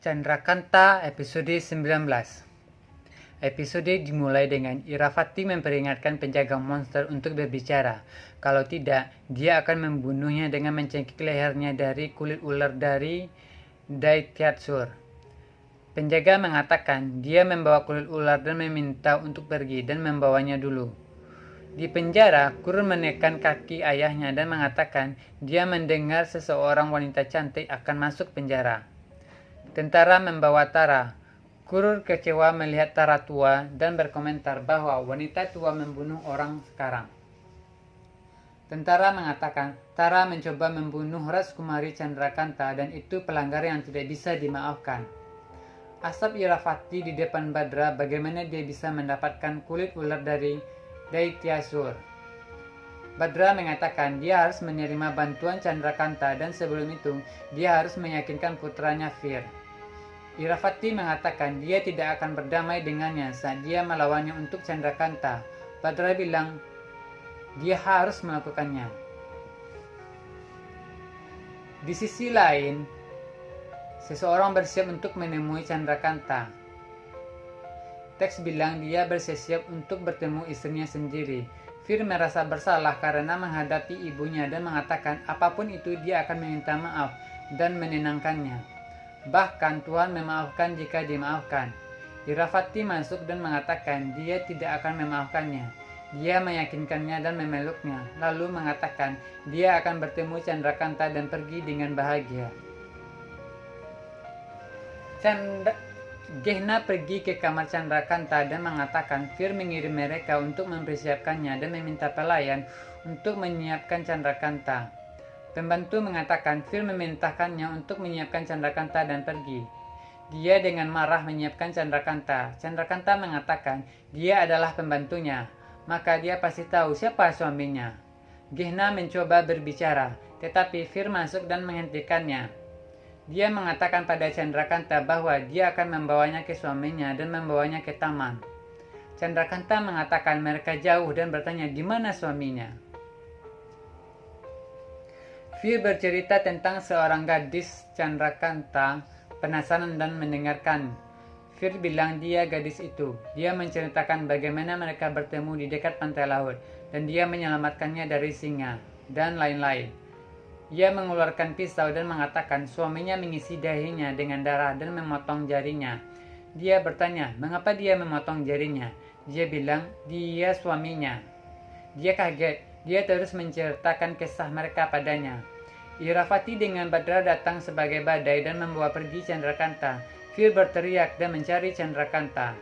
Chandrakanta episode 19. Episode dimulai dengan Irafati memperingatkan penjaga monster untuk berbicara. Kalau tidak, dia akan membunuhnya dengan mencengkik lehernya dari kulit ular dari Daityasur. Penjaga mengatakan dia membawa kulit ular dan meminta untuk pergi dan membawanya dulu. Di penjara, Kurun menekan kaki ayahnya dan mengatakan dia mendengar seseorang wanita cantik akan masuk penjara. Tentara membawa Tara. Kurur kecewa melihat Tara tua dan berkomentar bahwa wanita tua membunuh orang sekarang. Tentara mengatakan Tara mencoba membunuh Rajkumari Chandrakanta dan itu pelanggaran yang tidak bisa dimaafkan. Asap Irafati di depan Badra bagaimana dia bisa mendapatkan kulit ular dari Daityasur. Badra mengatakan dia harus menerima bantuan Chandrakanta dan sebelum itu dia harus meyakinkan putranya Fir. Irafati mengatakan dia tidak akan berdamai dengannya saat dia melawannya untuk Chandrakanta. Badra bilang dia harus melakukannya. Di sisi lain, seseorang bersiap untuk menemui Chandrakanta. Teks bilang dia bersiap untuk bertemu istrinya sendiri. Fir merasa bersalah karena menghadapi ibunya dan mengatakan apapun itu dia akan meminta maaf dan menenangkannya. Bahkan Tuhan memaafkan jika dimaafkan. Irafati masuk dan mengatakan dia tidak akan memaafkannya. Dia meyakinkannya dan memeluknya, lalu mengatakan dia akan bertemu Chandrakanta dan pergi dengan bahagia. Gehna pergi ke kamar Chandrakanta dan mengatakan Fir mengirim mereka untuk mempersiapkannya dan meminta pelayan untuk menyiapkan Chandrakanta. Pembantu mengatakan Fir memerintahkannya untuk menyiapkan Chandrakanta dan pergi. Dia dengan marah menyiapkan Chandrakanta. Chandrakanta mengatakan dia adalah pembantunya, maka dia pasti tahu siapa suaminya. Gehna mencoba berbicara, tetapi Fir masuk dan menghentikannya. Dia mengatakan pada Chandrakanta bahwa dia akan membawanya ke suaminya dan membawanya ke taman. Chandrakanta mengatakan mereka jauh dan bertanya di mana suaminya. Fir bercerita tentang seorang gadis. Chandrakanta penasaran dan mendengarkan. Fir bilang dia gadis itu. Dia menceritakan bagaimana mereka bertemu di dekat pantai laut dan dia menyelamatkannya dari singa dan lain-lain. Ia mengeluarkan pisau dan mengatakan suaminya mengisi dahinya dengan darah dan memotong jarinya. Dia bertanya mengapa dia memotong jarinya. Dia bilang dia suaminya. Dia kaget. Dia terus menceritakan kisah mereka padanya. Irafati dengan Badra datang sebagai badai dan membawa pergi Chandrakanta. Fir berteriak dan mencari Chandrakanta.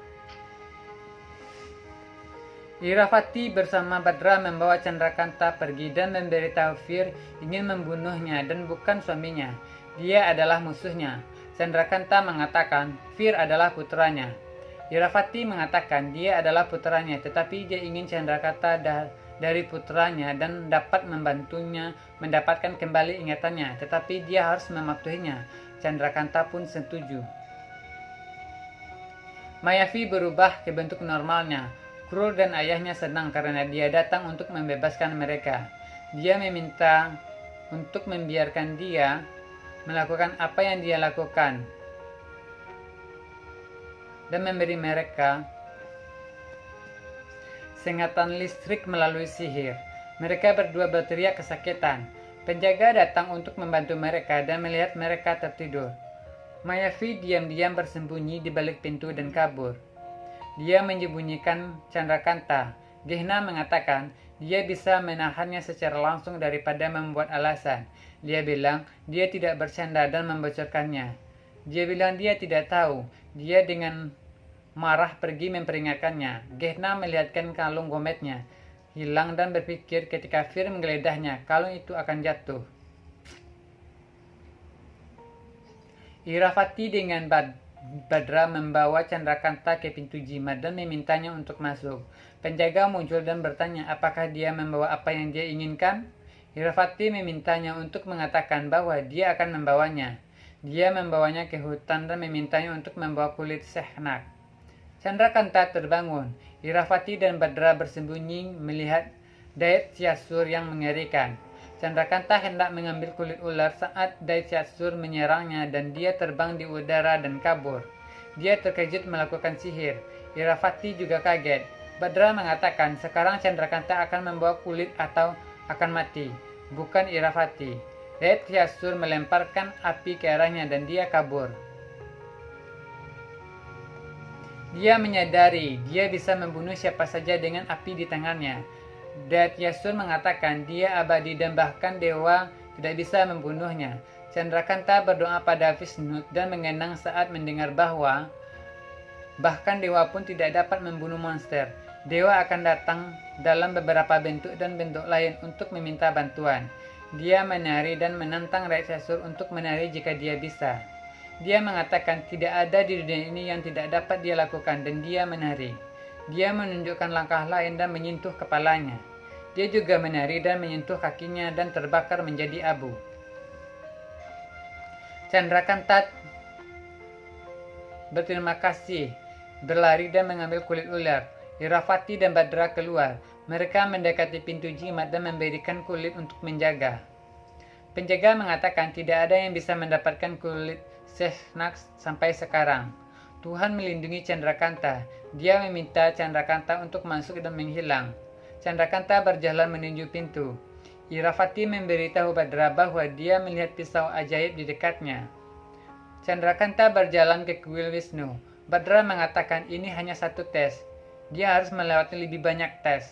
Irafati bersama Badra membawa Chandrakanta pergi dan memberitahu Fir ingin membunuhnya dan bukan suaminya. Dia adalah musuhnya. Chandrakanta mengatakan Fir adalah putranya. Irafati mengatakan dia adalah putranya tetapi dia ingin Chandrakanta dari putranya dan dapat membantunya mendapatkan kembali ingatannya, tetapi dia harus mematuhinya. Chandrakanta pun setuju. Mayavi berubah ke bentuk normalnya. Krur dan ayahnya senang karena dia datang untuk membebaskan mereka. Dia meminta untuk membiarkan dia melakukan apa yang dia lakukan dan memberi mereka sengatan listrik melalui sihir. Mereka berdua berteriak kesakitan. Penjaga datang untuk membantu mereka dan melihat mereka tertidur. Mayavi diam-diam bersembunyi di balik pintu dan kabur. Dia menyembunyikan Chandrakanta. Gehna mengatakan dia bisa menahannya secara langsung daripada membuat alasan. Dia bilang dia tidak bercanda dan membocorkannya. Dia bilang dia tidak tahu. Dia dengan marah pergi memperingatkannya. Gehna melihatkan kalung gometnya hilang dan berpikir ketika Fir menggeledahnya, kalung itu akan jatuh. Irafati dengan Badra membawa Chandrakanta ke pintu jimat dan memintanya untuk masuk. Penjaga muncul dan bertanya apakah dia membawa apa yang dia inginkan. Irafati memintanya untuk mengatakan bahwa dia akan membawanya. Dia membawanya ke hutan dan memintanya untuk membawa kulit sehnak. Chandrakanta terbangun. Irafati dan Badra bersembunyi melihat Daityasur yang mengerikan. Chandrakanta hendak mengambil kulit ular saat Daityasur menyerangnya dan dia terbang di udara dan kabur. Dia terkejut melakukan sihir. Iravati juga kaget. Badra mengatakan sekarang Chandrakanta akan membawa kulit atau akan mati, bukan Iravati. Daityasur melemparkan api ke arahnya dan dia kabur. Dia menyadari dia bisa membunuh siapa saja dengan api di tangannya. Daityasur mengatakan dia abadi dan bahkan dewa tidak bisa membunuhnya. Chandrakanta berdoa pada Vishnu dan mengenang saat mendengar bahwa bahkan dewa pun tidak dapat membunuh monster. Dewa akan datang dalam beberapa bentuk dan bentuk lain untuk meminta bantuan. Dia menari dan menantang Daityasur untuk menari jika dia bisa. Dia mengatakan tidak ada di dunia ini yang tidak dapat dia lakukan dan dia menari. Dia menunjukkan langkah lain dan menyentuh kepalanya. Dia juga menari dan menyentuh kakinya dan terbakar menjadi abu. Chandrakanta berterima kasih, berlari dan mengambil kulit ular. Iravati dan Badra keluar. Mereka mendekati pintu jimat dan memberikan kulit untuk menjaga. Penjaga mengatakan tidak ada yang bisa mendapatkan kulit Sheshnags sampai sekarang. Tuhan melindungi Chandrakanta. Dia meminta Chandrakanta untuk masuk dan menghilang. Chandrakanta berjalan menuju pintu. Iravati memberitahu Badra bahwa dia melihat pisau ajaib di dekatnya. Chandrakanta berjalan ke kuil Wisnu. Badra mengatakan ini hanya satu tes. Dia harus melewati lebih banyak tes.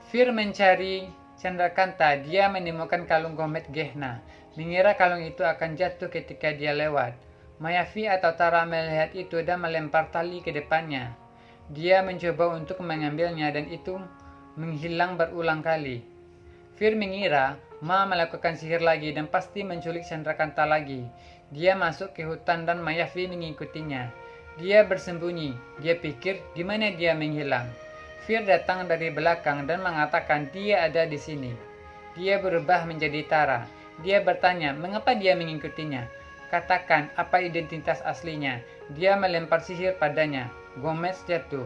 Fir mencari Chandrakanta. Dia menemukan kalung Gomet Gehna. Mengira kalung itu akan jatuh ketika dia lewat. Mayavi atau Tara melihat itu dan melempar tali ke depannya. Dia mencoba untuk mengambilnya dan itu menghilang berulang kali. Fir mengira Ma melakukan sihir lagi dan pasti menculik Chandrakanta lagi. Dia masuk ke hutan dan Mayavi mengikutinya. Dia bersembunyi. Dia pikir di mana dia menghilang. Fir datang dari belakang dan mengatakan dia ada di sini. Dia berubah menjadi Tara. Dia bertanya mengapa dia mengikutinya. Katakan apa identitas aslinya. Dia melempar sihir padanya. Gomet jatuh.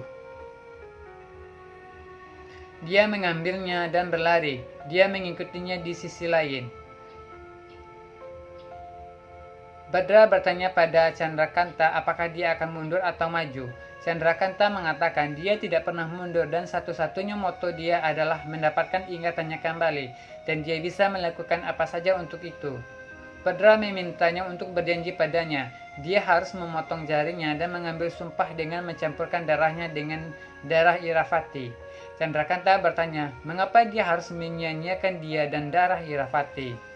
Dia mengambilnya dan berlari. Dia mengikutinya di sisi lain. Badra bertanya pada Chandrakanta apakah dia akan mundur atau maju. Chandrakanta mengatakan dia tidak pernah mundur dan satu-satunya moto dia adalah mendapatkan ingatannya kembali dan dia bisa melakukan apa saja untuk itu. Badra memintanya untuk berjanji padanya. Dia harus memotong jarinya dan mengambil sumpah dengan mencampurkan darahnya dengan darah Iravati. Chandrakanta bertanya, mengapa dia harus menyia-nyiakan dia dan darah Iravati?